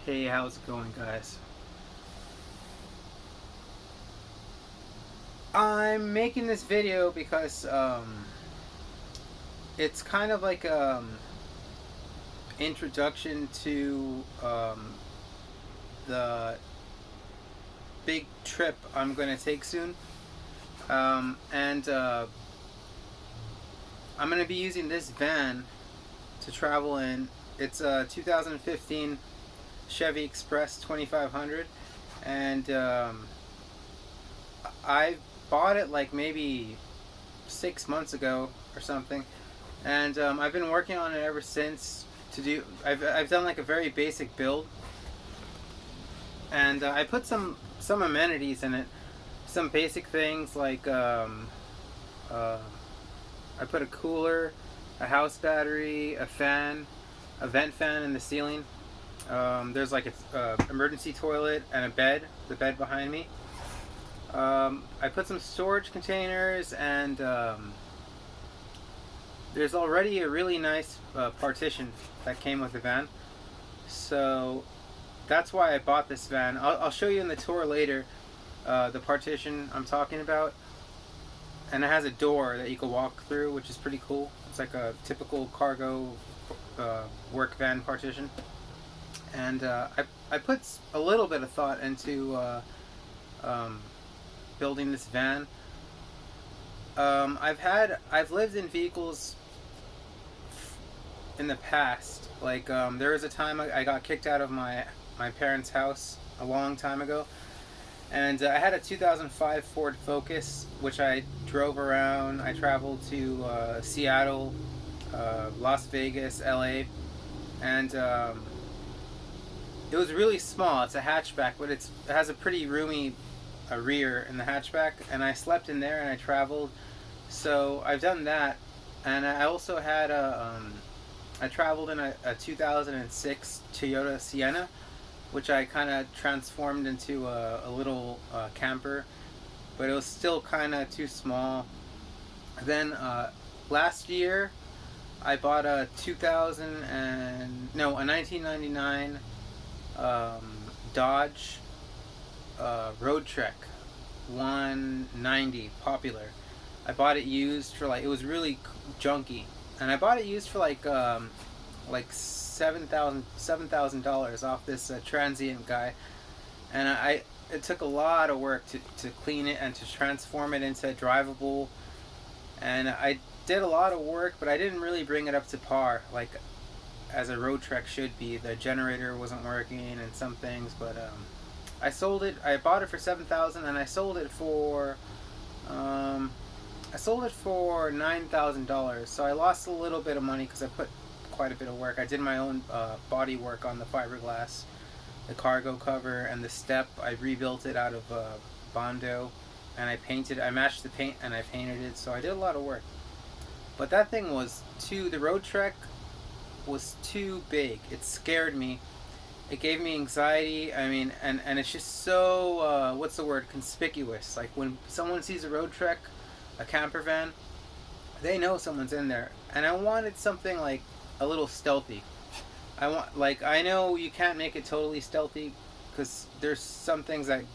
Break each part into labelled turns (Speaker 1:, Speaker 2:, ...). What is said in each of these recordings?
Speaker 1: Hey, how's it going, guys? I'm making this video because it's kind of like introduction to the big trip I'm gonna take soon, and I'm gonna be using this van to travel in. It's a 2015 Chevy Express 2500, and I bought it like maybe 6 months ago or something, and I've been working on it ever since. I've done like a very basic build, and I put some amenities in it, some basic things like uh, I put a cooler, a house battery, a fan, a vent fan in the ceiling. There's like a emergency toilet and a bed, the bed behind me. I put some storage containers, and there's already a really nice partition that came with the van. So that's why I bought this van. I'll show you in the tour later the partition I'm talking about. And it has a door that you can walk through, which is pretty cool. It's like a typical cargo work van partition. And I put a little bit of thought into um, building this van. I've lived in vehicles in the past. Like there was a time I got kicked out of my parents' house a long time ago, and I had a 2005 Ford Focus, which I drove around. I traveled to Seattle, Las Vegas, LA, and it was really small. It's a hatchback, but it has a pretty roomy rear in the hatchback, and I slept in there and I traveled. So I've done that, and I also had I traveled in a 2006 Toyota Sienna, which I kind of transformed into a little camper, but it was still kind of too small. Then last year I bought a 1999 Dodge Road Trek 190 Popular. I bought it used for it was really junky, and I bought it used for like $7,000 off this transient guy, and it took a lot of work to clean it and to transform it into drivable, and I did a lot of work, but I didn't really bring it up to par like as a road trek should be. The generator wasn't working and some things, but I sold it. I bought it for 7,000, and I sold it for $9,000. So I lost a little bit of money because I put quite a bit of work. I did my own body work on the fiberglass, the cargo cover, and the step. I rebuilt it out of Bondo, and I matched the paint and I painted it. So I did a lot of work. But that thing the road trek was too big. It scared me. It gave me anxiety. I mean, and it's just so, what's the word, conspicuous. Like when someone sees a road trek, a camper van, they know someone's in there. And I wanted something like a little stealthy. I know you can't make it totally stealthy because there's some things that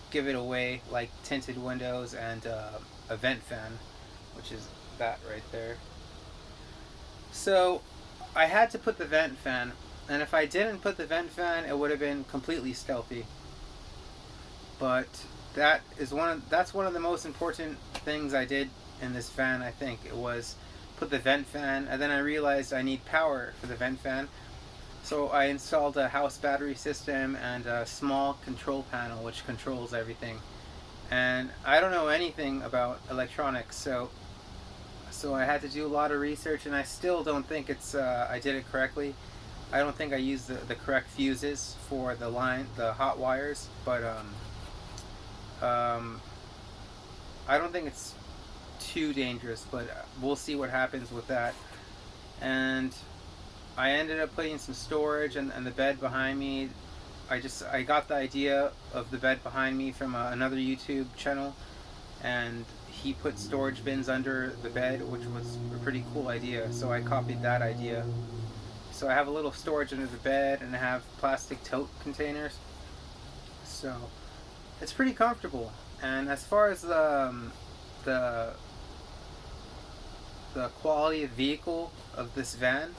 Speaker 1: give it away, like tinted windows and a vent fan, which is that right there. So I had to put the vent fan, and if I didn't put the vent fan, it would have been completely stealthy. But that's one of the most important things I did in this van. I think it was put the vent fan, and then I realized I need power for the vent fan. So I installed a house battery system and a small control panel which controls everything. And I don't know anything about electronics, so I had to do a lot of research, and I still don't think I did it correctly. I don't think I used the correct fuses for the hot wires, but I don't think it's too dangerous, but we'll see what happens with that. And I ended up putting some storage and the bed behind me. I got the idea of the bed behind me from another YouTube channel, and he put storage bins under the bed, which was a pretty cool idea, so I copied that idea. So I have a little storage under the bed, and I have plastic tote containers. So it's pretty comfortable. And as far as the the quality of vehicle of this van,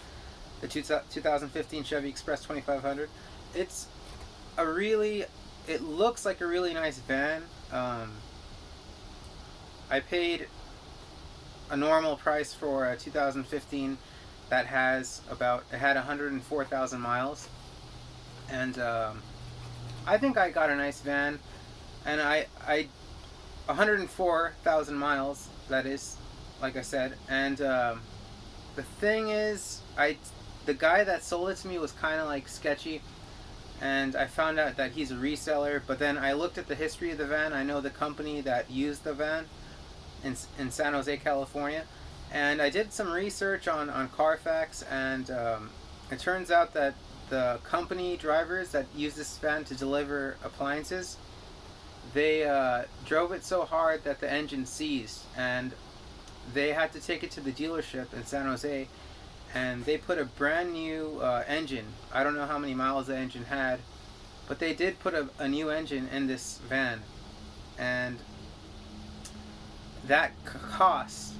Speaker 1: the 2015 Chevy Express 2500, it's a really, it looks like a really nice van. I paid a normal price for a 2015 that it had 104,000 miles, and I think I got a nice van, and I 104,000 miles, that is, like I said, and the thing is, the guy that sold it to me was kind of like sketchy, and I found out that he's a reseller. But then I looked at the history of the van. I know the company that used the van in San Jose, California, and I did some research on Carfax, and it turns out that the company drivers that use this van to deliver appliances, they drove it so hard that the engine seized, and they had to take it to the dealership in San Jose, and they put a brand new engine. I don't know how many miles the engine had, but they did put a new engine in this van, and that cost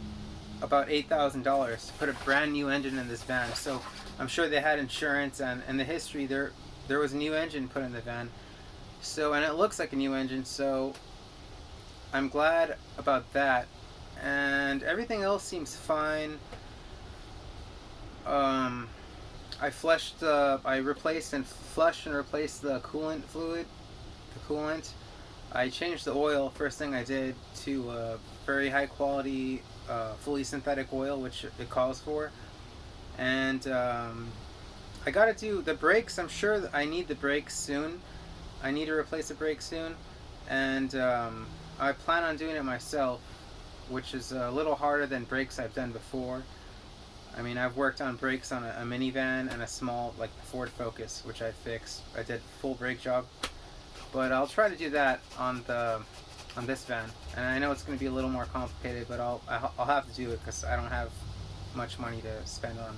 Speaker 1: about $8,000 to put a brand new engine in this van. So I'm sure they had insurance, and in the history there was a new engine put in the van. So, and it looks like a new engine, so I'm glad about that. And everything else seems fine. I replaced and flushed and replaced the coolant fluid, the coolant. I changed the oil, first thing I did, to a very high quality, fully synthetic oil, which it calls for. And I gotta do the brakes. I'm sure that I need the brakes soon. I need to replace the brakes soon. And I plan on doing it myself, which is a little harder than brakes I've done before. I mean, I've worked on brakes on a minivan and a small, like the Ford Focus, which I fixed. I did full brake job, but I'll try to do that on this van. And I know it's going to be a little more complicated, but I'll have to do it because I don't have much money to spend on,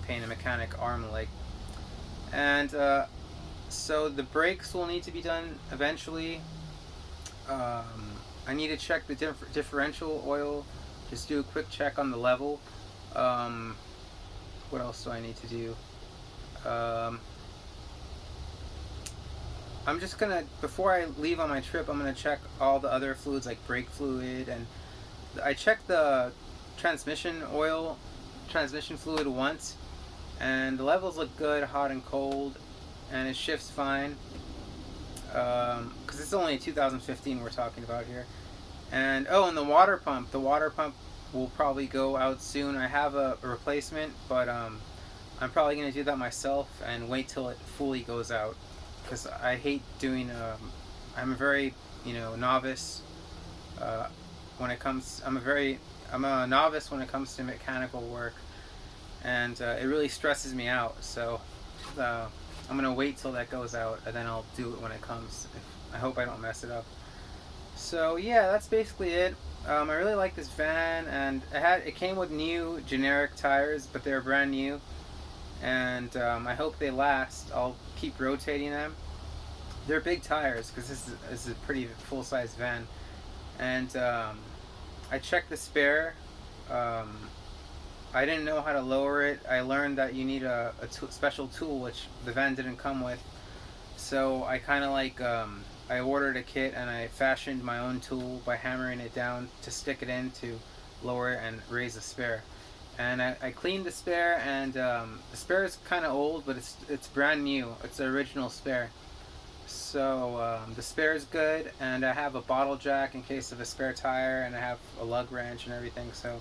Speaker 1: paying a mechanic arm and leg. And so the brakes will need to be done eventually. I need to check the differential oil. Just do a quick check on the level. What else do I need to do? I'm just gonna, before I leave on my trip, I'm gonna check all the other fluids like brake fluid, and I checked the transmission fluid once, and the levels look good, hot and cold, and it shifts fine. Because it's only 2015 we're talking about here. And and the water pump will probably go out soon. I have a replacement, but I'm probably going to do that myself and wait till it fully goes out, because I hate doing I'm a very novice when it comes I'm a novice when it comes to mechanical work, and it really stresses me out. So I'm gonna wait till that goes out, and then I'll do it when it comes. I hope I don't mess it up. So yeah, that's basically it. I really like this van, and it came with new generic tires, but they're brand new, and I hope they last. I'll keep rotating them. They're big tires because this is a pretty full-size van, and I checked the spare. I didn't know how to lower it. I learned that you need a special tool, which the van didn't come with. So I kind of I ordered a kit, and I fashioned my own tool by hammering it down to stick it in to lower it and raise the spare. And I cleaned the spare, and the spare is kind of old, but it's brand new. It's the original spare. So the spare is good, and I have a bottle jack in case of a spare tire, and I have a lug wrench and everything. So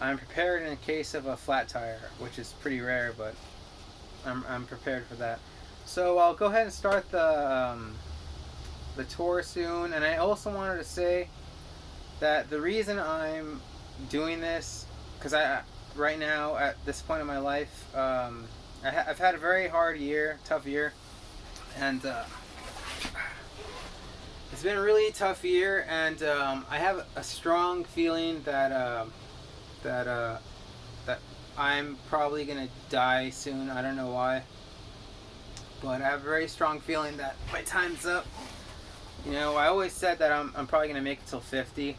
Speaker 1: I'm prepared in case of a flat tire, which is pretty rare, but I'm prepared for that. So I'll go ahead and start the tour soon. And I also wanted to say that the reason I'm doing this, because right now at this point in my life, I've had a very hard year, tough year, and it's been a really tough year, and I have a strong feeling that I'm probably gonna die soon. I don't know why, but I have a very strong feeling that my time's up. You know, I always said that I'm probably gonna make it till 50,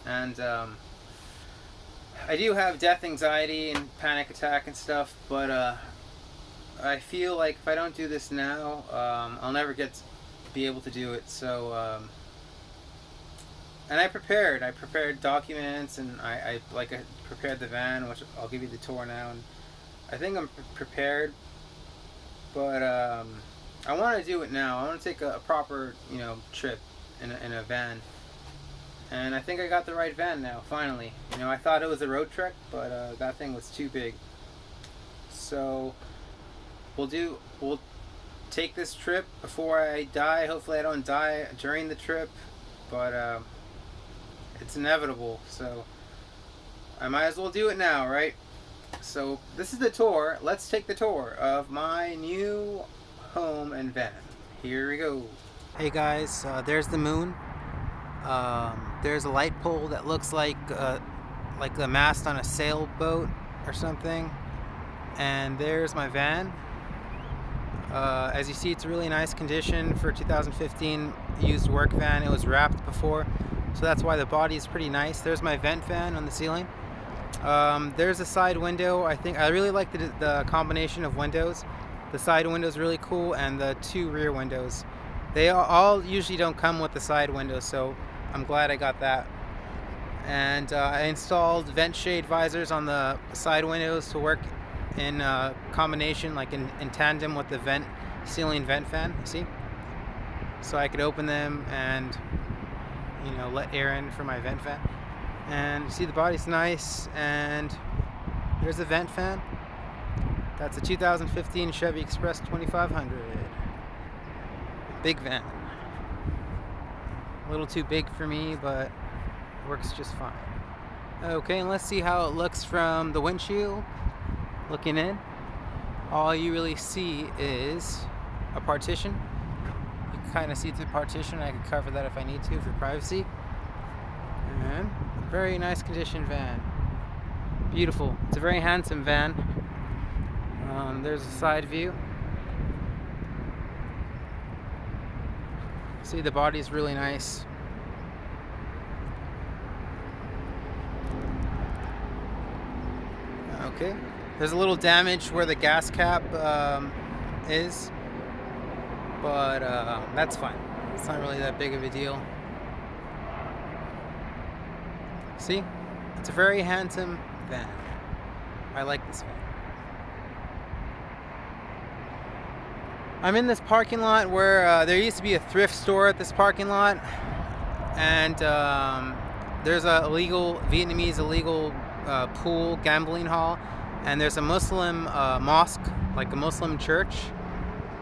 Speaker 1: and I do have death anxiety and panic attack and stuff, but I feel like if I don't do this now, I'll never be able to do it. So, and I prepared documents, and I prepared the van, which I'll give you the tour now, and I think I'm prepared, but I want to do it now. I want to take a proper, you know, trip in a van. And I think I got the right van now, finally. You know, I thought it was a road trek, but that thing was too big. So we'll take this trip before I die. Hopefully I don't die during the trip, but it's inevitable. So I might as well do it now, right? So this is the tour. Let's take the tour of my new home and van. Here we go. Hey guys, there's the moon. There's a light pole that looks like the mast on a sailboat or something, and there's my van. As you see, it's a really nice condition for 2015 used work van. It was wrapped before, so that's why the body is pretty nice. There's my vent fan on the ceiling. There's a side window. I really like the combination of windows. The side window is really cool, and the two rear windows. They all usually don't come with the side windows, so I'm glad I got that. And I installed vent shade visors on the side windows to work in combination, like in tandem with the ceiling vent fan, see? So I could open them and, you know, let air in for my vent fan. And see, the body's nice, and there's the vent fan. That's a 2015 Chevy Express 2500. Big van. A little too big for me, but works just fine. Okay, and let's see how it looks from the windshield. Looking in, all you really see is a partition. You can kind of see through the partition. I could cover that if I need to for privacy. And a very nice condition van. Beautiful. It's a very handsome van. There's a side view. See, the body's really nice. Okay. There's a little damage where the gas cap is, but that's fine. It's not really that big of a deal. See? It's a very handsome van. I like this van. I'm in this parking lot where there used to be a thrift store at this parking lot, and there's a Vietnamese illegal pool gambling hall, and there's a Muslim mosque, like a Muslim church,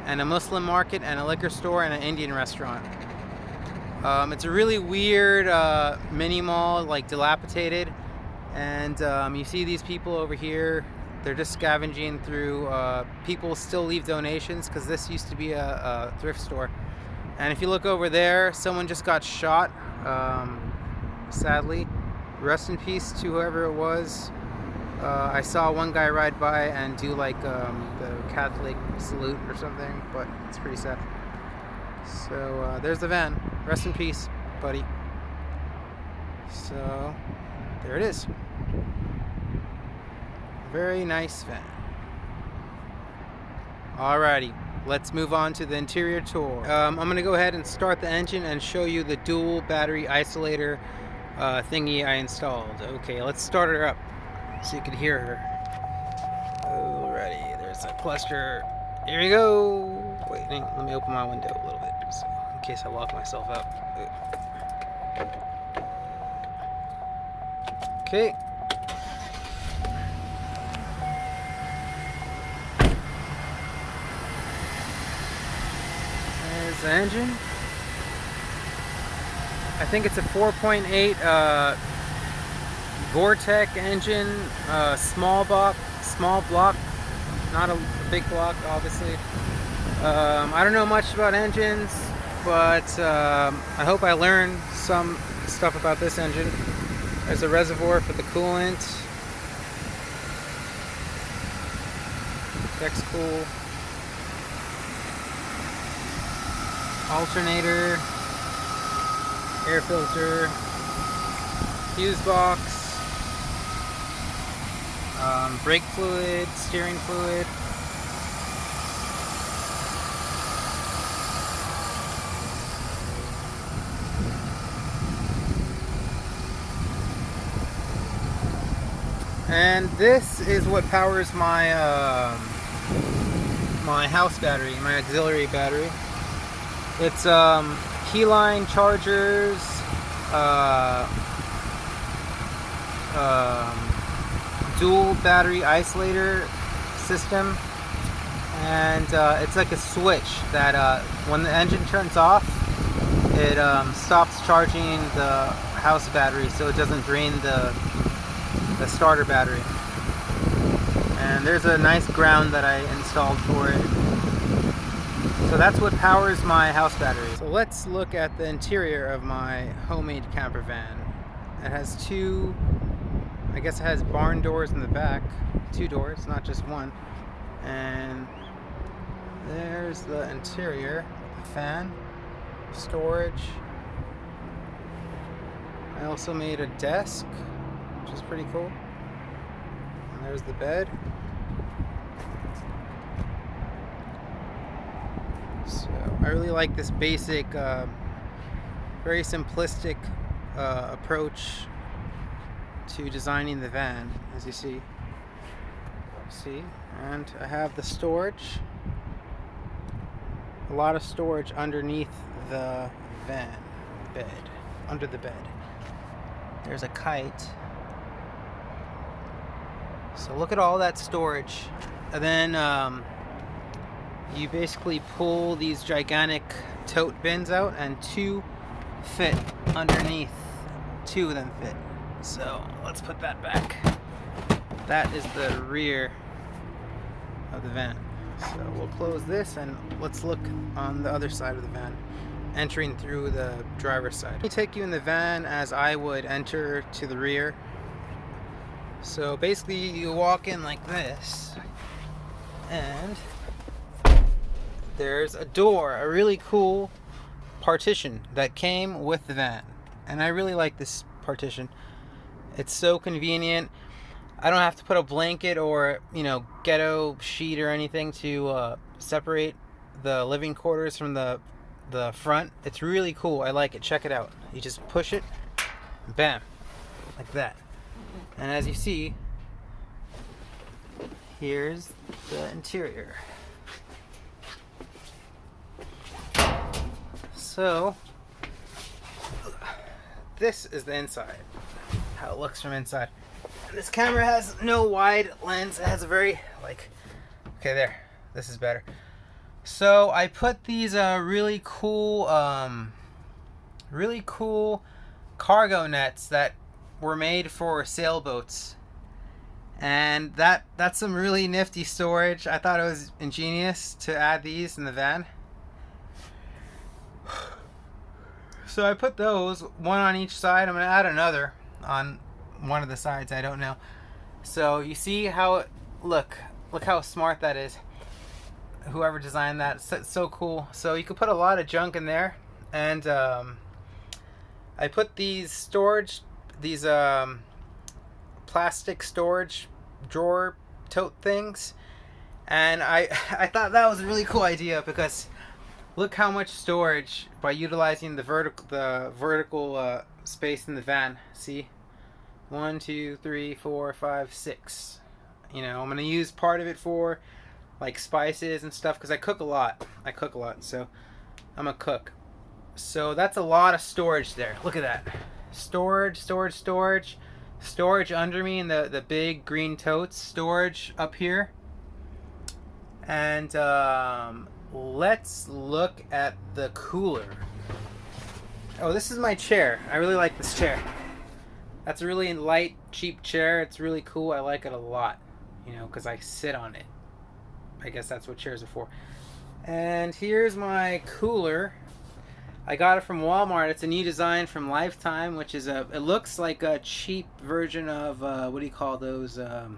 Speaker 1: and a Muslim market, and a liquor store, and an Indian restaurant. It's a really weird mini mall, like dilapidated, and you see these people over here. They're just scavenging through. People still leave donations because this used to be a thrift store. And if you look over there, someone just got shot, sadly. Rest in peace to whoever it was. I saw one guy ride by and do like the Catholic salute or something, but it's pretty sad. So there's the van. Rest in peace, buddy. So there it is. Very nice van. Alrighty, let's move on to the interior tour. I'm gonna go ahead and start the engine and show you the dual battery isolator thingy I installed. Okay, let's start her up so you can hear her. Alrighty, there's a cluster. Here we go. Wait, let me open my window a little bit so, in case I lock myself up. Okay. There's the engine. I think it's a 4.8 Gore-Tex engine, small block, not a big block, obviously. I don't know much about engines, but I hope I learn some stuff about this engine. There's a reservoir for the coolant. Deck's cool. Alternator, air filter, fuse box, brake fluid, steering fluid. And this is what powers my my house battery, my auxiliary battery. It's keyline chargers, dual battery isolator system, and it's like a switch that when the engine turns off, it stops charging the house battery so it doesn't drain the starter battery. And there's a nice ground that I installed for it. So that's what powers my house battery. So let's look at the interior of my homemade camper van. It has two, I guess it has barn doors in the back, 2 doors, not just one. And there's the interior, the fan, storage. I also made a desk, which is pretty cool. And there's the bed. So I really like this basic, very simplistic approach to designing the van, as you see. And I have the storage, a lot of storage underneath the van bed, under the bed. There's a kite. So look at all that storage. And then you basically pull these gigantic tote bins out, and 2 fit underneath. 2 of them fit. So let's put that back. That is the rear of the van. So we'll close this and let's look on the other side of the van, entering through the driver's side. Let me take you in the van as I would enter to the rear. So basically you walk in like this, and there's a door, a really cool partition that came with the van. And I really like this partition. It's so convenient. I don't have to put a blanket or, ghetto sheet or anything to separate the living quarters from the front. It's really cool. I like it. Check it out. You just push it, bam, like that. And as you see, here's the interior. So this is the inside, how it looks from inside. And this camera has no wide lens. It has a very okay, there, this is better. So I put these really cool cargo nets that were made for sailboats, and that's some really nifty storage. I thought it was ingenious to add these in the van. So I put those, one on each side. I'm going to add another on one of the sides, I don't know. So you see how it, look how smart that is. Whoever designed that, it's so cool. So you could put a lot of junk in there. And I put these storage, these plastic storage drawer tote things. And I thought that was a really cool idea, because look how much storage by utilizing the vertical space in the van. See, 1, 2, 3, 4, 5, 6. I'm gonna use part of it for like spices and stuff, because I cook a lot. So I'm a cook. So that's a lot of storage there. Look at that. Storage under me in the big green totes. Storage up here. And let's look at the cooler. Oh, this is my chair. I really like this chair. That's a really light, cheap chair. It's really cool. I like it a lot, because I sit on it. I guess that's what chairs are for. And here's my cooler. I got it from Walmart. It's a new design from Lifetime, which is it looks like a cheap version of what do you call those? What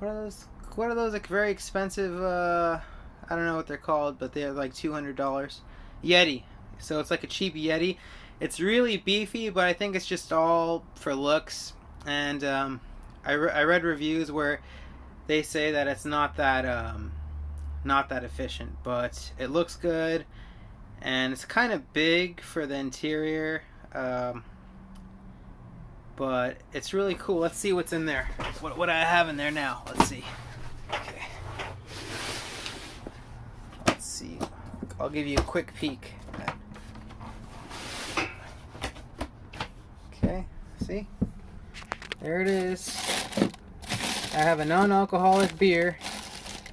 Speaker 1: are those what are those, like, very expensive, I don't know what they're called, but they're like $200. Yeti. So it's like a cheap Yeti. It's really beefy, but I think it's just all for looks. And I read reviews where they say that it's not that efficient, but it looks good, and it's kind of big for the interior. But it's really cool. Let's see what's in there. What I have in there now. Let's see. Okay. Let's see. I'll give you a quick peek. Okay. See? There it is. I have a non-alcoholic beer.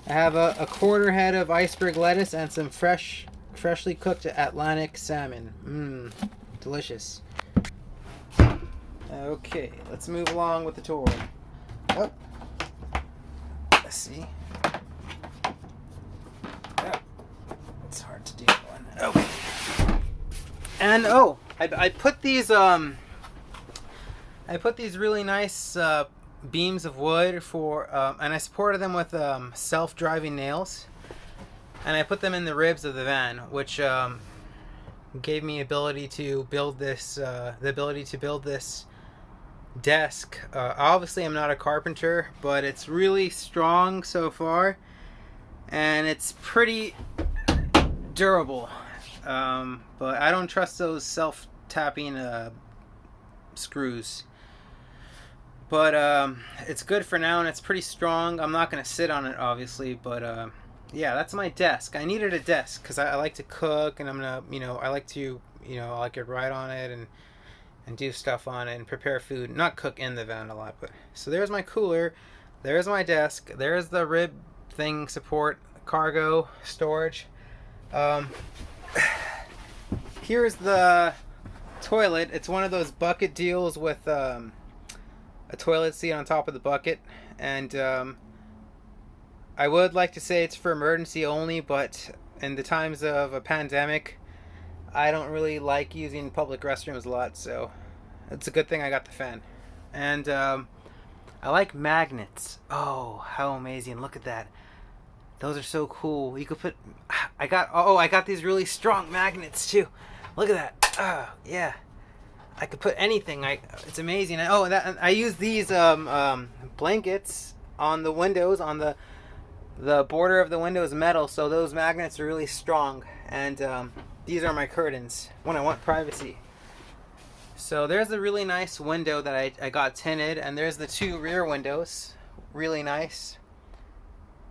Speaker 1: I have a quarter head of iceberg lettuce and some freshly cooked Atlantic salmon. Delicious. Okay, let's move along with the tour. Oh, let's see. Oh, it's hard to do one. Okay. And I put these really nice beams of wood for and I supported them with self-driving nails, and I put them in the ribs of the van, which gave me the ability to build this desk. Obviously I'm not a carpenter, but it's really strong so far, and it's pretty durable. But I don't trust those self-tapping screws. But it's good for now, and it's pretty strong. I'm not going to sit on it, obviously, but yeah, that's my desk. I needed a desk because I like to cook, and I'm going to, I like to, I could ride on it and do stuff on it and prepare food. Not cook in the van a lot, but... So there's my cooler. There's my desk. There's the rib thing support, cargo storage. Here's the toilet. It's one of those bucket deals with a toilet seat on top of the bucket, and I would like to say it's for emergency only, but in the times of a pandemic, I don't really like using public restrooms a lot, so it's a good thing I got the fan. And I like magnets. Oh, how amazing. Look at that. Those are so cool. You could put... I got these really strong magnets too. Look at that. Oh, yeah. I could put anything. It's amazing. I use these blankets on the windows, on the border of the window is metal, so those magnets are really strong. And these are my curtains when I want privacy. So there's a really nice window that I got tinted, and there's the two rear windows. Really nice.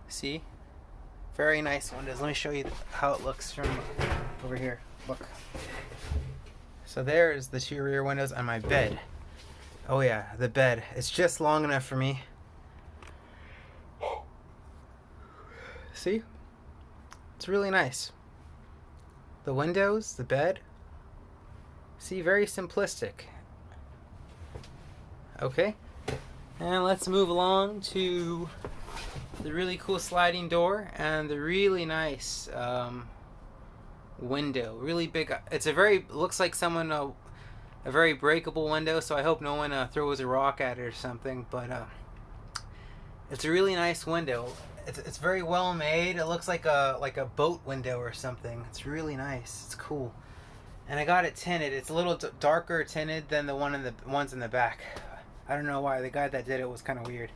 Speaker 1: See? Very nice windows. Let me show you how it looks from over here. Look. So there's the two rear windows and my bed. Oh yeah, the bed. It's just long enough for me. See? It's really nice. The windows, the bed. See, very simplistic. Okay. And let's move along to the really cool sliding door and the really nice window. Really big. It's looks like a very breakable window, so I hope no one throws a rock at it or something, but it's a really nice window. It's very well made. It looks like a boat window or something. It's really nice. It's cool. And I got it tinted. It's a little darker tinted than the ones in the back. I don't know why. The guy that did it was kind of weird.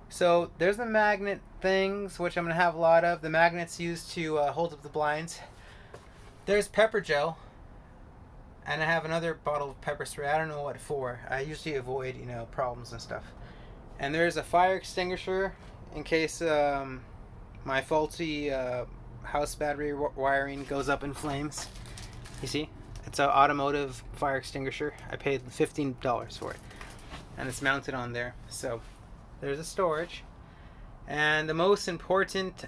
Speaker 1: So there's the magnet things, which I'm going to have a lot of. The magnets used to hold up the blinds. There's pepper gel. And I have another bottle of pepper spray. I don't know what for. I usually avoid, problems and stuff. And there's a fire extinguisher in case my faulty house battery wiring goes up in flames. You see? It's an automotive fire extinguisher. I paid $15 for it. And it's mounted on there. So there's a storage. And the most important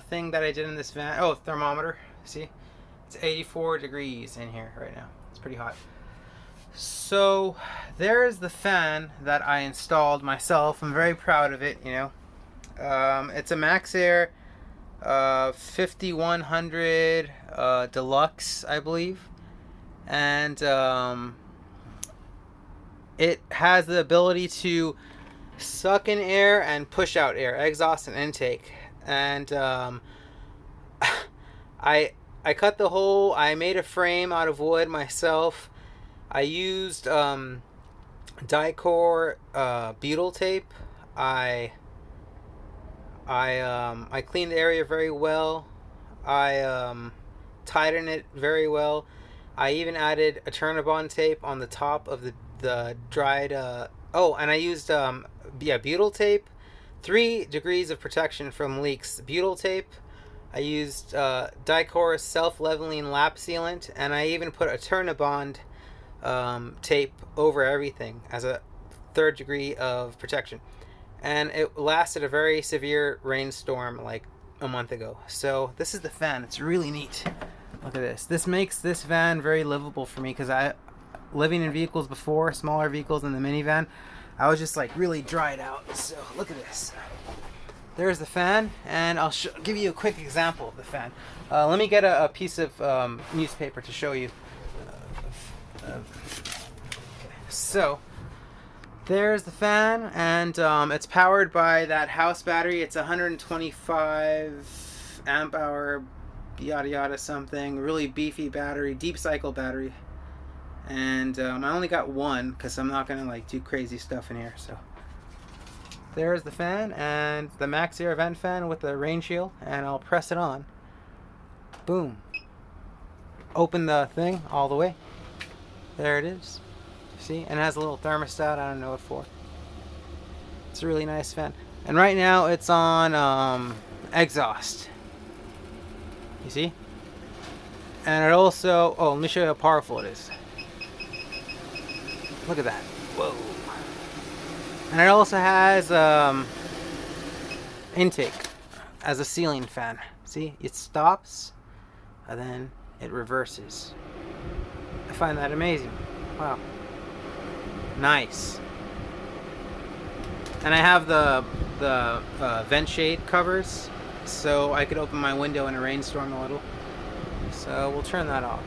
Speaker 1: thing that I did in this van... Oh, thermometer. See? It's 84 degrees in here right now. It's pretty hot. So there's the fan that I installed myself. I'm very proud of it, It's a Maxxair 5100 Deluxe, I believe. And it has the ability to suck in air and push out air, exhaust and intake. And I I cut the hole. I made a frame out of wood myself. I used Dicor butyl tape. I I cleaned the area very well. I tightened it very well. I even added a Turnabond tape on the top of the dried. Oh, and I used butyl tape, 3 degrees of protection from leaks. Butyl tape. I used Dicor self-leveling lap sealant, and I even put a Turnabond tape over everything as a 3rd degree of protection. And it lasted a very severe rainstorm like a month ago. So this is the fan. It's really neat. Look at this. This makes this van very livable for me, because living in vehicles before, smaller vehicles in the minivan, I was just like really dried out. So look at this. There's the fan, and I'll give you a quick example of the fan. Let me get a piece of newspaper to show you. So there's the fan, and it's powered by that house battery. It's 125 amp hour, yada yada something, really beefy battery, deep cycle battery. And I only got one because I'm not gonna like do crazy stuff in here. So there's the fan, and the Max Air vent fan with the rain shield, and I'll press it on. Boom. Open the thing all the way. There it is. See? And it has a little thermostat. I don't know what for. It's a really nice fan. And right now it's on exhaust. You see? And it also... Oh, let me show you how powerful it is. Look at that. Whoa. And it also has intake as a ceiling fan. See? It stops and then it reverses. I find that amazing. Wow. Nice. And I have the vent shade covers, so I could open my window in a rainstorm a little. So we'll turn that off.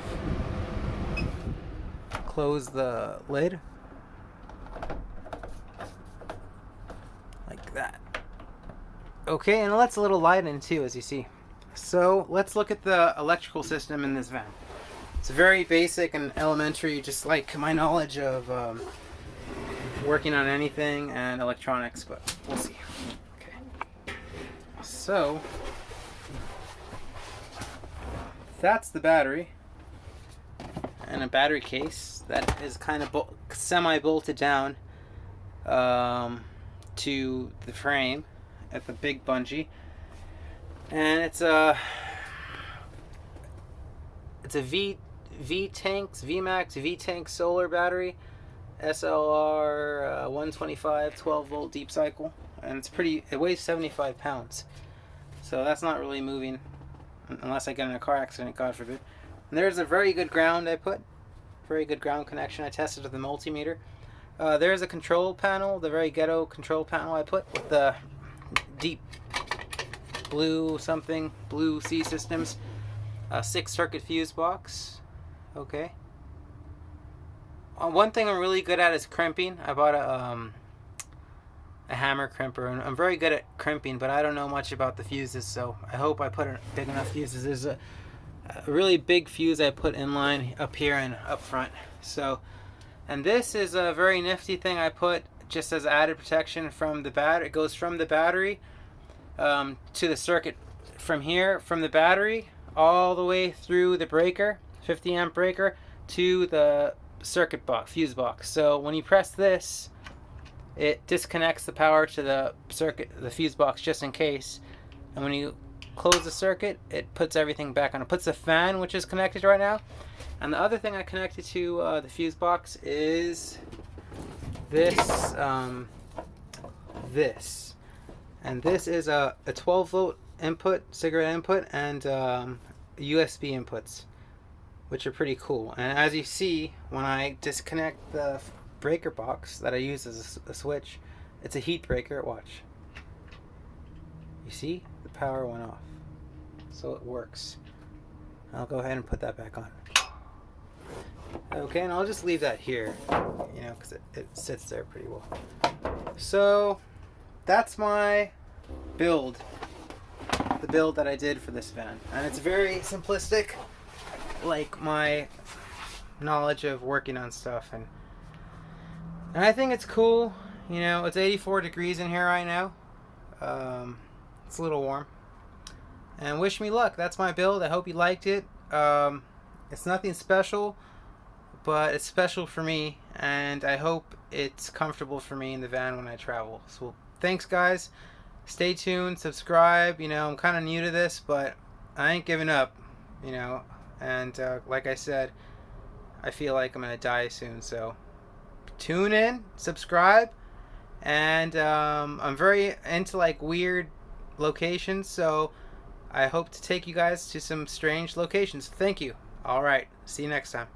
Speaker 1: Close the lid. Like that. Okay, and it lets a little light in too, as you see. So let's look at the electrical system in this van. It's very basic and elementary, just like my knowledge of working on anything and electronics, but we'll see. Okay. So that's the battery, and a battery case that is kind of semi-bolted down to the frame at the big bungee, and it's a VMAX solar battery, SLR 125 12 volt deep cycle, and it weighs 75 pounds, so that's not really moving unless I get in a car accident, God forbid. And there's a very good ground very good ground connection. I tested with the multimeter. There's a control panel, the very ghetto control panel I put with the deep blue C systems, 6-circuit fuse box. Okay. One thing I'm really good at is crimping. I bought a hammer crimper, and I'm very good at crimping, but I don't know much about the fuses, so I hope I put big enough fuses. There's a really big fuse I put in line up here and up front. So, and this is a very nifty thing I put just as added protection from the battery. It goes from the battery to the circuit, from the battery all the way through the breaker, 50 amp breaker, to the circuit box, fuse box. So when you press this, it disconnects the power to the fuse box just in case. And when you close the circuit, it puts everything back on. It puts the fan, which is connected right now. And the other thing I connected to the fuse box is this. And this is a 12 volt input, cigarette input, and USB inputs, which are pretty cool. And as you see, when I disconnect the breaker box that I use as a switch, it's a heat breaker. Watch. You see? The power went off. So it works. I'll go ahead and put that back on. Okay, and I'll just leave that here, you know, because it sits there pretty well. So that's my build, the build that I did for this van, and it's very simplistic, like my knowledge of working on stuff, and I think it's cool. You know, it's 84 degrees in here right now. It's a little warm. And wish me luck. That's my build. I hope you liked it. It's nothing special, but it's special for me, and I hope it's comfortable for me in the van when I travel. So thanks, guys. Stay tuned, subscribe. You know, I'm kind of new to this, but I ain't giving up, you know. And like I said, I feel like I'm going to die soon, so tune in, subscribe, and I'm very into like weird locations, so I hope to take you guys to some strange locations. Thank you. All right, see you next time.